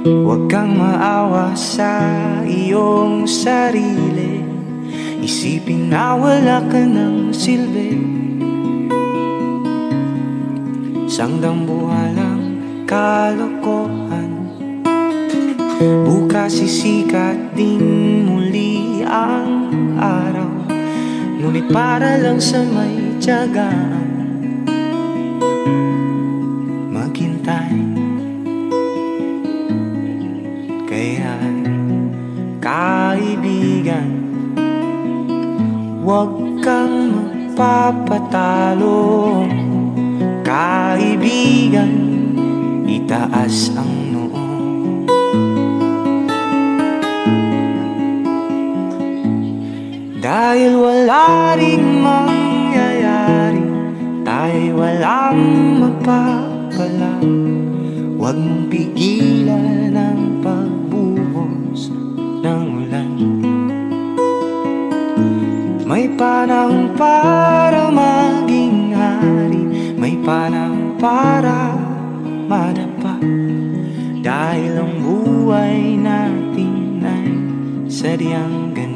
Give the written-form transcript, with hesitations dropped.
Huwag kang maawa sa iyong sarili. Isipin na wala ka ng silbi. Sangdambuhalang kalokohan. Bukas sisikat din muli ang araw, ngunit para lang sa may tiyagaan maghintay. Kaya kaibigan, huwag kang magpapatalo. Kaibigan, itaas ang noo. Dahil wala ring mangyayari, tayo'y walang mapapala. Huwag mong pigilan ang pagbuhos ng ulan. May panahon para maging hari, may panahon para madapa. Dahil ang buhay natin ay sadyang ganito.